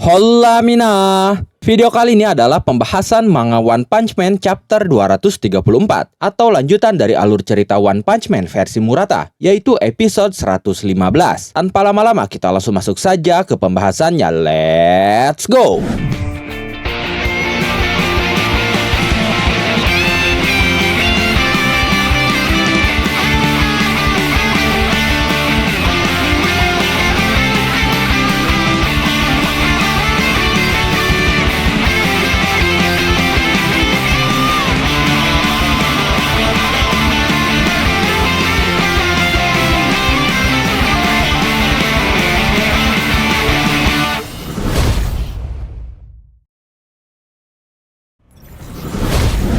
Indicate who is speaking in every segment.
Speaker 1: Hola Mina! Video kali ini adalah pembahasan manga One Punch Man chapter 234 atau lanjutan dari alur cerita One Punch Man versi Murata, yaitu episode 115. Tanpa lama-lama kita langsung masuk saja ke pembahasannya. Let's go!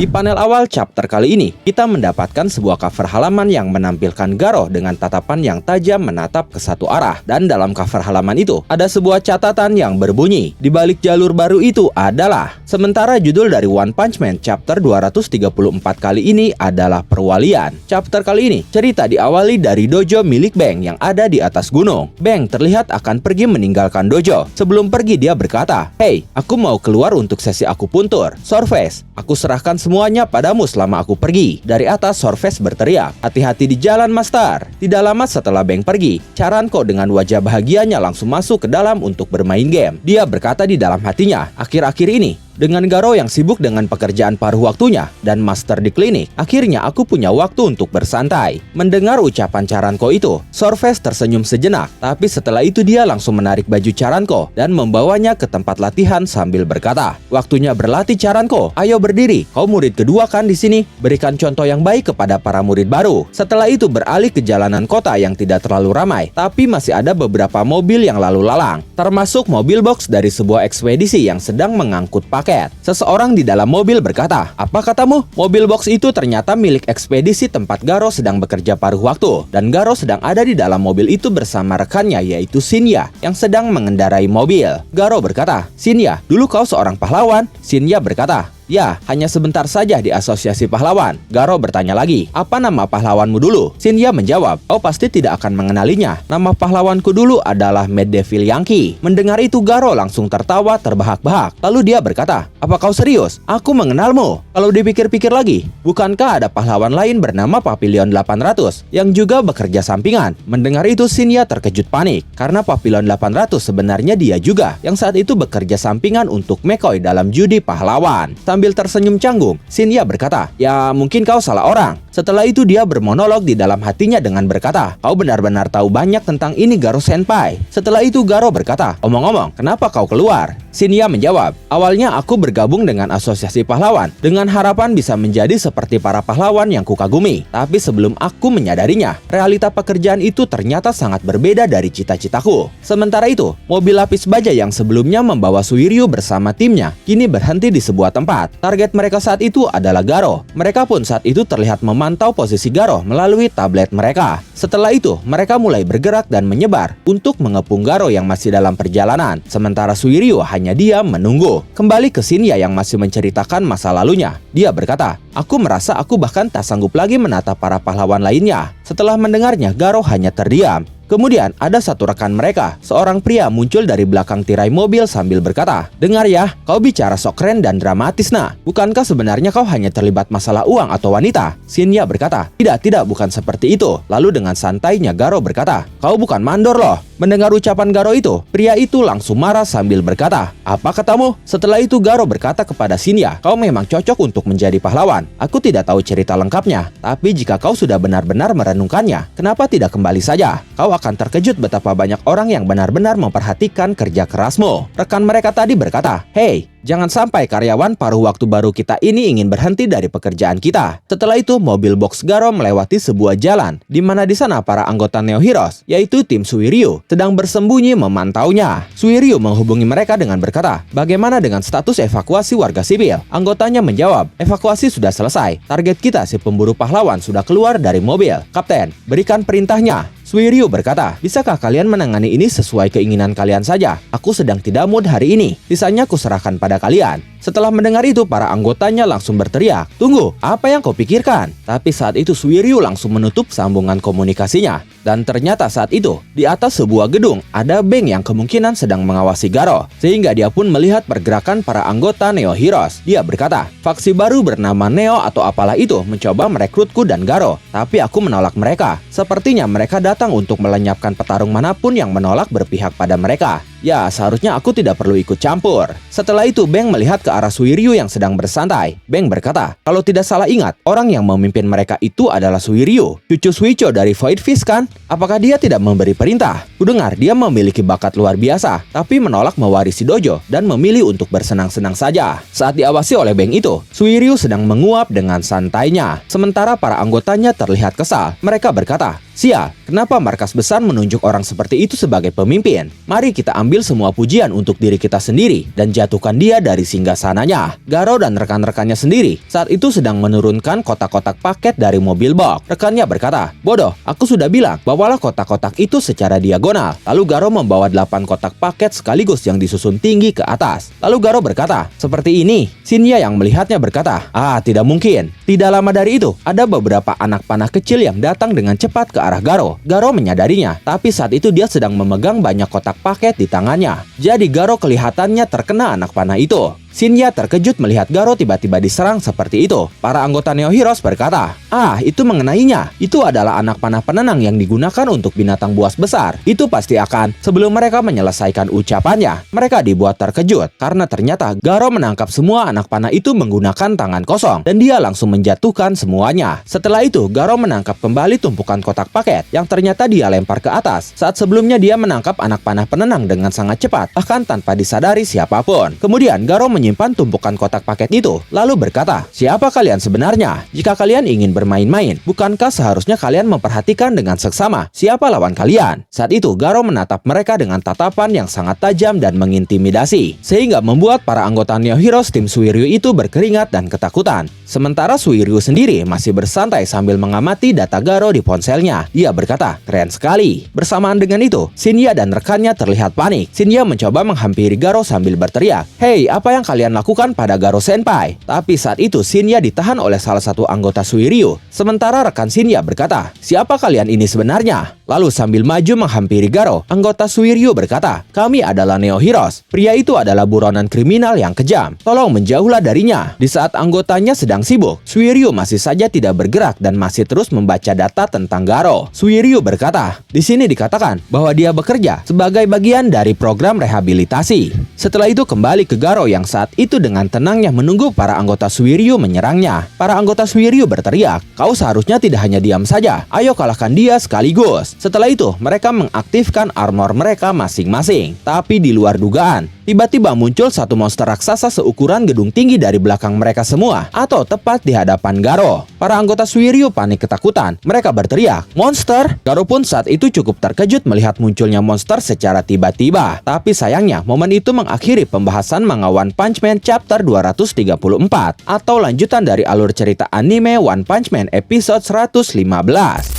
Speaker 1: Di panel awal chapter kali ini, kita mendapatkan sebuah cover halaman yang menampilkan Garo dengan tatapan yang tajam menatap ke satu arah. Dan dalam cover halaman itu, ada sebuah catatan yang berbunyi, di balik jalur baru itu adalah. Sementara judul dari One Punch Man chapter 234 kali ini adalah Perwalian. Chapter kali ini, cerita diawali dari dojo milik Bang yang ada di atas gunung. Bang terlihat akan pergi meninggalkan dojo. Sebelum pergi dia berkata, "Hey, aku mau keluar untuk sesi akupuntur. Surface, aku serahkan semuanya padamu selama aku pergi." Dari atas, Surface berteriak, "Hati-hati di jalan, Master." Tidak lama setelah Bang pergi, Charanko dengan wajah bahagianya langsung masuk ke dalam untuk bermain game. Dia berkata di dalam hatinya, akhir-akhir ini, dengan Garo yang sibuk dengan pekerjaan paruh waktunya dan master di klinik, akhirnya aku punya waktu untuk bersantai. Mendengar ucapan Charanko itu, Surface tersenyum sejenak, tapi setelah itu dia langsung menarik baju Charanko dan membawanya ke tempat latihan sambil berkata, "Waktunya berlatih, Charanko. Ayo berdiri. Kau murid kedua kan di sini. Berikan contoh yang baik kepada para murid baru." Setelah itu beralih ke jalanan kota yang tidak terlalu ramai, tapi masih ada beberapa mobil yang lalu lalang, termasuk mobil box dari sebuah ekspedisi yang sedang mengangkut paket. Seseorang di dalam mobil berkata, "Apa katamu?" Mobil box itu ternyata milik ekspedisi tempat Garo sedang bekerja paruh waktu, dan Garo sedang ada di dalam mobil itu bersama rekannya yaitu Shinya yang sedang mengendarai mobil. Garo berkata, "Shinya, dulu kau seorang pahlawan?" Shinya berkata, "Ya, hanya sebentar saja di asosiasi pahlawan." Garo bertanya lagi, "Apa nama pahlawanmu dulu?" Shinya menjawab, "Kau pasti tidak akan mengenalinya. Nama pahlawanku dulu adalah Mad Devil Yankee." Mendengar itu Garo langsung tertawa terbahak-bahak. Lalu dia berkata, "Apa kau serius? Aku mengenalmu." Kalau dipikir-pikir lagi, bukankah ada pahlawan lain bernama Papillon 800 yang juga bekerja sampingan? Mendengar itu Shinya terkejut panik, karena Papillon 800 sebenarnya dia juga yang saat itu bekerja sampingan untuk McCoy dalam judi pahlawan. Sambil tersenyum canggung, Shinya berkata, "Ya, mungkin kau salah orang." Setelah itu dia bermonolog di dalam hatinya dengan berkata, "Kau benar-benar tahu banyak tentang ini, Garo Senpai." Setelah itu Garo berkata, "Omong-omong, kenapa kau keluar?" Shinya menjawab, "Awalnya aku bergabung dengan asosiasi pahlawan dengan harapan bisa menjadi seperti para pahlawan yang kukagumi. Tapi sebelum aku menyadarinya, realita pekerjaan itu ternyata sangat berbeda dari cita-citaku." Sementara itu, mobil lapis baja yang sebelumnya membawa Suiryu bersama timnya kini berhenti di sebuah tempat. Target mereka saat itu adalah Garo. Mereka pun saat itu terlihat memantau posisi Garo melalui tablet mereka. Setelah itu, mereka mulai bergerak dan menyebar untuk mengepung Garo yang masih dalam perjalanan. Sementara Suiryu hanya diam menunggu. Kembali ke Shinya yang masih menceritakan masa lalunya. Dia berkata, "Aku merasa aku bahkan tak sanggup lagi menatap para pahlawan lainnya." Setelah mendengarnya, Garo hanya terdiam. Kemudian ada satu rekan mereka, seorang pria muncul dari belakang tirai mobil sambil berkata, "Dengar ya, kau bicara sok keren dan dramatis nah. Bukankah sebenarnya kau hanya terlibat masalah uang atau wanita?" Shinya berkata, Tidak, bukan seperti itu." Lalu dengan santainya Garo berkata, "Kau bukan mandor loh." Mendengar ucapan Garo itu, pria itu langsung marah sambil berkata, "Apa katamu?" Setelah itu Garo berkata kepada Shinya, "Kau memang cocok untuk menjadi pahlawan. Aku tidak tahu cerita lengkapnya, tapi jika kau sudah benar-benar merenungkannya, kenapa tidak kembali saja? Kau akan terkejut betapa banyak orang yang benar-benar memperhatikan kerja kerasmu." Rekan mereka tadi berkata, "Hei, jangan sampai karyawan paruh waktu baru kita ini ingin berhenti dari pekerjaan kita." Setelah itu, mobil box Garo melewati sebuah jalan, di mana di sana para anggota Neo Heroes, yaitu tim Suiryu, sedang bersembunyi memantaunya. Suiryu menghubungi mereka dengan berkata, "Bagaimana dengan status evakuasi warga sipil?" Anggotanya menjawab, "Evakuasi sudah selesai. Target kita si pemburu pahlawan sudah keluar dari mobil. Kapten, berikan perintahnya." Suiryu berkata, "Bisakah kalian menangani ini sesuai keinginan kalian saja? Aku sedang tidak mood hari ini. Sisanya kuserahkan pada kalian." Setelah mendengar itu, para anggotanya langsung berteriak, "Tunggu, apa yang kau pikirkan?" Tapi saat itu Suiryu langsung menutup sambungan komunikasinya. Dan ternyata saat itu, di atas sebuah gedung, ada Beng yang kemungkinan sedang mengawasi Garo. Sehingga dia pun melihat pergerakan para anggota Neo Heroes. Dia berkata, "Faksi baru bernama Neo atau apalah itu mencoba merekrutku dan Garo. Tapi aku menolak mereka. Sepertinya mereka datang untuk melenyapkan petarung manapun yang menolak berpihak pada mereka. Ya, seharusnya aku tidak perlu ikut campur." Setelah itu, Beng melihat ke arah Suiryu yang sedang bersantai. Beng berkata, "Kalau tidak salah ingat, orang yang memimpin mereka itu adalah Suiryu, cucu Suicho dari Void Fist kan? Apakah dia tidak memberi perintah? Kudengar dia memiliki bakat luar biasa, tapi menolak mewarisi dojo dan memilih untuk bersenang-senang saja." Saat diawasi oleh Beng itu, Suiryu sedang menguap dengan santainya. Sementara para anggotanya terlihat kesal. Mereka berkata, "Sial, kenapa markas besar menunjuk orang seperti itu sebagai pemimpin? Mari kita ambil semua pujian untuk diri kita sendiri dan jatuhkan dia dari singgasananya." Garo dan rekan-rekannya sendiri saat itu sedang menurunkan kotak-kotak paket dari mobil box. Rekannya berkata, "Bodoh, aku sudah bilang, bawalah kotak-kotak itu secara diagonal." Lalu Garo membawa 8 kotak paket sekaligus yang disusun tinggi ke atas. Lalu Garo berkata, "Seperti ini." Shinya yang melihatnya berkata, "Ah, tidak mungkin." Tidak lama dari itu, ada beberapa anak panah kecil yang datang dengan cepat ke arah Garo. Garo menyadarinya, tapi saat itu dia sedang memegang banyak kotak paket di tangannya. Jadi Garo kelihatannya terkena anak panah itu. Shinya terkejut melihat Garo tiba-tiba diserang seperti itu. Para anggota Neo Heroes berkata, "Ah, itu mengenainya. Itu adalah anak panah penenang yang digunakan untuk binatang buas besar. Itu pasti akan." Sebelum mereka menyelesaikan ucapannya, mereka dibuat terkejut karena ternyata Garo menangkap semua anak panah itu menggunakan tangan kosong dan dia langsung menjatuhkan semuanya. Setelah itu, Garo menangkap kembali tumpukan kotak paket yang ternyata dia lempar ke atas. Saat sebelumnya dia menangkap anak panah penenang dengan sangat cepat, bahkan tanpa disadari siapapun. Kemudian Garo menyimpan tumpukan kotak paket itu, lalu berkata, "Siapa kalian sebenarnya? Jika kalian ingin bermain-main, bukankah seharusnya kalian memperhatikan dengan seksama siapa lawan kalian?" Saat itu Garo menatap mereka dengan tatapan yang sangat tajam dan mengintimidasi, sehingga membuat para anggota Neo Heroes tim Suiryu itu berkeringat dan ketakutan. Sementara Suiryu sendiri masih bersantai sambil mengamati data Garo di ponselnya. Dia berkata, "Keren sekali." Bersamaan dengan itu, Shinya dan rekannya terlihat panik. Shinya mencoba menghampiri Garo sambil berteriak, "Hei, apa yang kalian lakukan pada Garo Senpai?" Tapi saat itu Shinya ditahan oleh salah satu anggota Suiryu. Sementara rekan Shinya berkata, "Siapa kalian ini sebenarnya?" Lalu sambil maju menghampiri Garo, anggota Suiryu berkata, "Kami adalah Neo Heroes. Pria itu adalah buronan kriminal yang kejam. Tolong menjauhlah darinya." Di saat anggotanya sedang sibuk, Suiryu masih saja tidak bergerak dan masih terus membaca data tentang Garo. Suiryu berkata, "Di sini dikatakan bahwa dia bekerja sebagai bagian dari program rehabilitasi." Setelah itu kembali ke Garo yang saat itu dengan tenangnya menunggu para anggota Suiryu menyerangnya. Para anggota Suiryu berteriak, "Kau seharusnya tidak hanya diam saja. Ayo kalahkan dia sekaligus." Setelah itu, mereka mengaktifkan armor mereka masing-masing. Tapi di luar dugaan, tiba-tiba muncul satu monster raksasa seukuran gedung tinggi dari belakang mereka semua, atau tepat di hadapan Garo. Para anggota Suiryu panik ketakutan. Mereka berteriak, "Monster!" Garo pun saat itu cukup terkejut melihat munculnya monster secara tiba-tiba. Tapi sayangnya, momen itu mengakhiri pembahasan manga One Punch Man chapter 234, atau lanjutan dari alur cerita anime One Punch Man episode 115.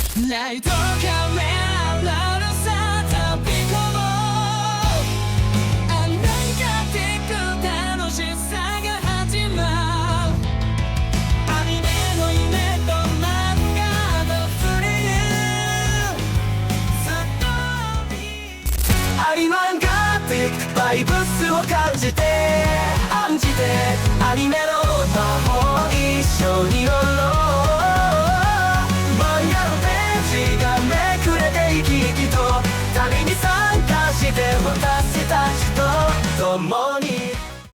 Speaker 2: バイブスを感じて案じてアニメの魔法一緒に乗ろう。漫画のページがめくれて生き生きと旅に参加して私たちと共に